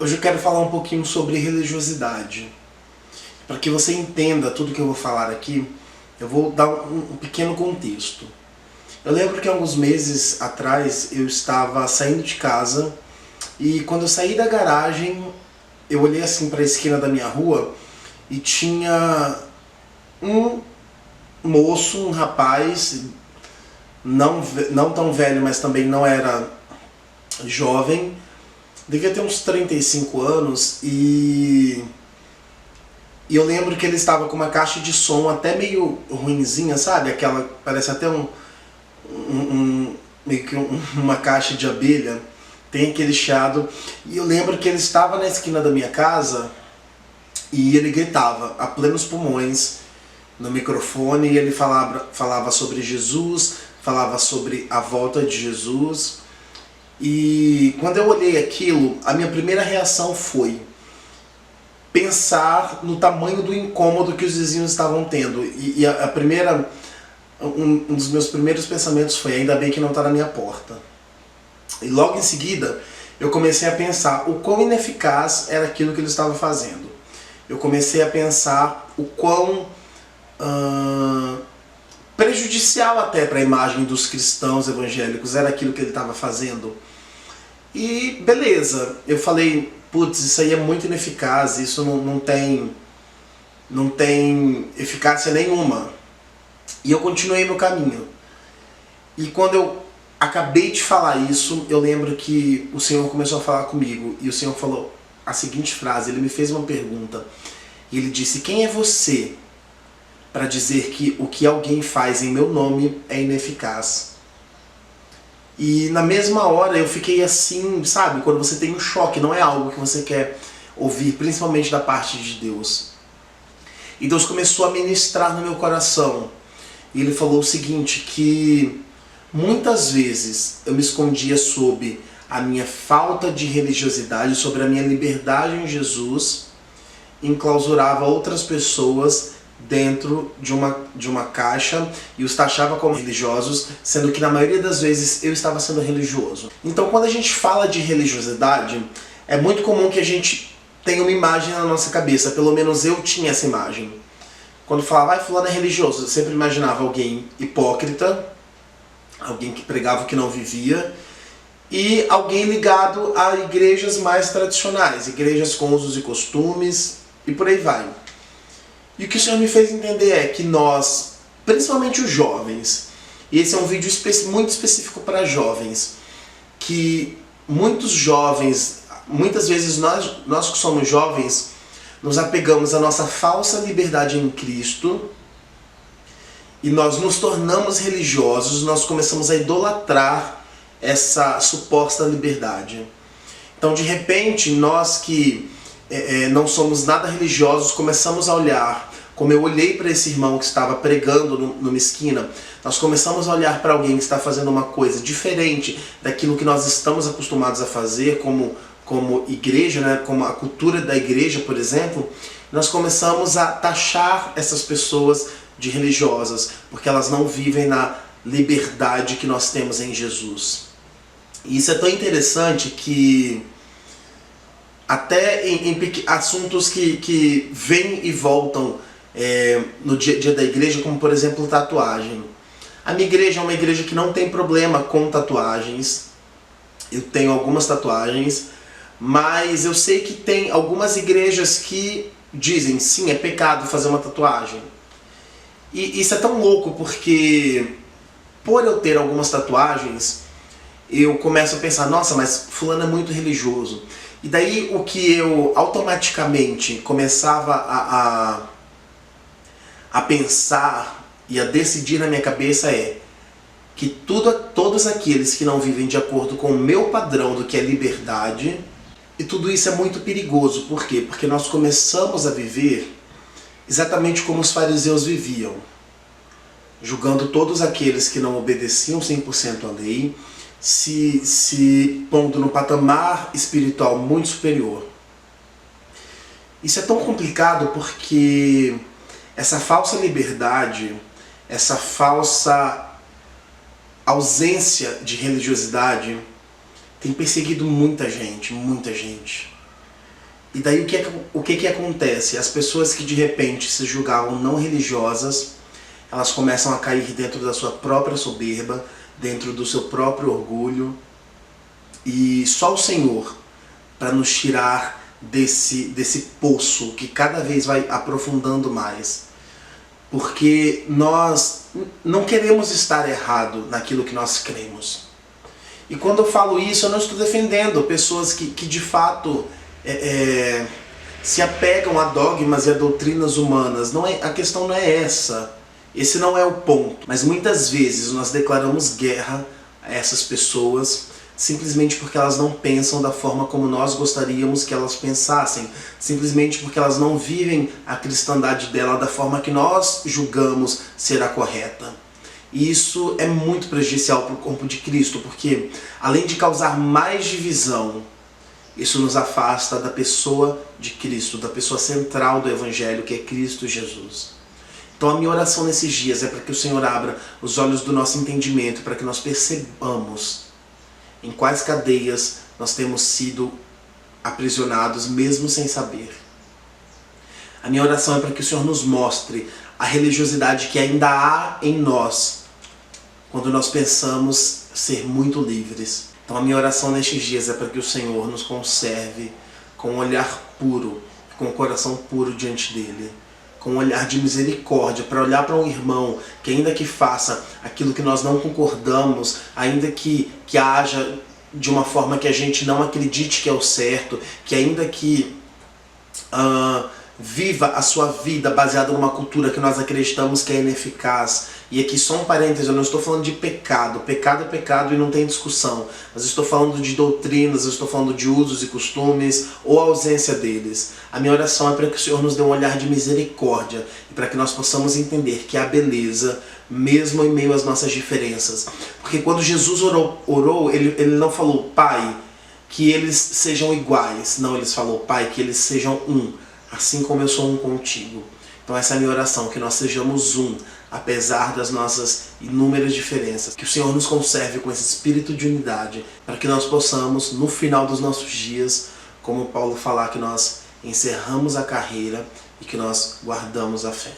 Hoje eu quero falar um pouquinho sobre religiosidade. Para que você entenda tudo que eu vou falar aqui, eu vou dar um pequeno contexto. Eu lembro que alguns meses atrás eu estava saindo de casa e quando eu saí da garagem, eu olhei assim para a esquina da minha rua e tinha um moço, um rapaz, não tão velho, mas também não era jovem, devia ter uns 35 anos e eu lembro que ele estava com uma caixa de som até meio ruinzinha, sabe? Aquela, parece até meio que uma caixa de abelha, tem aquele chiado. E eu lembro que ele estava na esquina da minha casa e ele gritava a plenos pulmões no microfone e ele falava sobre Jesus, falava sobre a volta de Jesus. E quando eu olhei aquilo, a minha primeira reação foi pensar no tamanho do incômodo que os vizinhos estavam tendo. Um dos meus primeiros pensamentos foi: ainda bem que não está na minha porta. E logo em seguida, eu comecei a pensar o quão ineficaz era aquilo que ele estava fazendo. Eu comecei a pensar o quão prejudicial até para a imagem dos cristãos evangélicos era aquilo que ele estava fazendo. E beleza, eu falei, putz, isso aí é muito ineficaz, isso não tem eficácia nenhuma. E eu continuei meu caminho. E quando eu acabei de falar isso, eu lembro que o Senhor começou a falar comigo. E o Senhor falou a seguinte frase, ele me fez uma pergunta. E ele disse: quem é você para dizer que o que alguém faz em meu nome é ineficaz? E na mesma hora eu fiquei assim, sabe? Quando você tem um choque, não é algo que você quer ouvir, principalmente da parte de Deus. E Deus começou a ministrar no meu coração. E Ele falou o seguinte, que muitas vezes eu me escondia sob a minha falta de religiosidade, sobre a minha liberdade em Jesus, enclausurava outras pessoas dentro de uma caixa e os taxava como religiosos, sendo que na maioria das vezes eu estava sendo religioso. Então quando a gente fala de religiosidade, é muito comum que a gente tenha uma imagem na nossa cabeça, pelo menos eu tinha essa imagem. Quando falava, fulano é religioso, eu sempre imaginava alguém hipócrita, alguém que pregava o que não vivia, e alguém ligado a igrejas mais tradicionais, igrejas com usos e costumes, e por aí vai. E o que o Senhor me fez entender é que nós, principalmente os jovens, e esse é um vídeo muito específico para jovens, que muitos jovens, muitas vezes nós que somos jovens, nos apegamos à nossa falsa liberdade em Cristo e nós nos tornamos religiosos, nós começamos a idolatrar essa suposta liberdade. Então, de repente, nós que não somos nada religiosos, começamos a olhar, como eu olhei para esse irmão que estava pregando numa esquina, nós começamos a olhar para alguém que está fazendo uma coisa diferente daquilo que nós estamos acostumados a fazer como igreja, né? Como a cultura da igreja, por exemplo, nós começamos a taxar essas pessoas de religiosas, porque elas não vivem na liberdade que nós temos em Jesus. E isso é tão interessante que até em assuntos que vêm e voltam no dia a dia da igreja, como por exemplo tatuagem. A minha igreja é uma igreja que não tem problema com tatuagens. Eu tenho algumas tatuagens, mas eu sei que tem algumas igrejas que dizem, sim, é pecado fazer uma tatuagem. E isso é tão louco porque, por eu ter algumas tatuagens, eu começo a pensar, nossa, mas fulano é muito religioso. E daí o que eu automaticamente começava a pensar e a decidir na minha cabeça é que todos aqueles que não vivem de acordo com o meu padrão do que é liberdade, e tudo isso é muito perigoso. Por quê? Porque nós começamos a viver exatamente como os fariseus viviam, julgando todos aqueles que não obedeciam 100% à lei, se pondo no patamar espiritual muito superior. Isso é tão complicado porque essa falsa liberdade, essa falsa ausência de religiosidade tem perseguido muita gente, muita gente. E daí o que acontece? As pessoas que de repente se julgavam não religiosas, elas começam a cair dentro da sua própria soberba, dentro do seu próprio orgulho. E só o Senhor, para nos tirar desse poço que cada vez vai aprofundando mais. Porque nós não queremos estar errado naquilo que nós cremos. E quando eu falo isso, eu não estou defendendo pessoas que de fato se apegam a dogmas e a doutrinas humanas. A questão não é essa. Esse não é o ponto. Mas muitas vezes nós declaramos guerra a essas pessoas simplesmente porque elas não pensam da forma como nós gostaríamos que elas pensassem, simplesmente porque elas não vivem a cristandade dela da forma que nós julgamos ser a correta. E isso é muito prejudicial para o corpo de Cristo, porque além de causar mais divisão, isso nos afasta da pessoa de Cristo, da pessoa central do Evangelho, que é Cristo Jesus. Então a minha oração nesses dias é para que o Senhor abra os olhos do nosso entendimento, para que nós percebamos em quais cadeias nós temos sido aprisionados, mesmo sem saber. A minha oração é para que o Senhor nos mostre a religiosidade que ainda há em nós, quando nós pensamos ser muito livres. Então a minha oração nestes dias é para que o Senhor nos conserve com um olhar puro, com um coração puro diante dEle, com um olhar de misericórdia, para olhar para um irmão que ainda que faça aquilo que nós não concordamos, ainda que haja de uma forma que a gente não acredite que é o certo, que ainda que viva a sua vida baseada numa cultura que nós acreditamos que é ineficaz. E aqui só um parênteses, eu não estou falando de pecado. Pecado é pecado e não tem discussão. Mas eu estou falando de doutrinas, eu estou falando de usos e costumes ou a ausência deles. A minha oração é para que o Senhor nos dê um olhar de misericórdia e para que nós possamos entender que há beleza mesmo em meio às nossas diferenças. Porque quando Jesus orou, ele não falou, Pai, que eles sejam iguais. Não, ele falou, Pai, que eles sejam um, assim como eu sou um contigo. Então essa é a minha oração, que nós sejamos um, apesar das nossas inúmeras diferenças. Que o Senhor nos conserve com esse espírito de unidade, para que nós possamos, no final dos nossos dias, como Paulo falar, que nós encerramos a carreira e que nós guardamos a fé.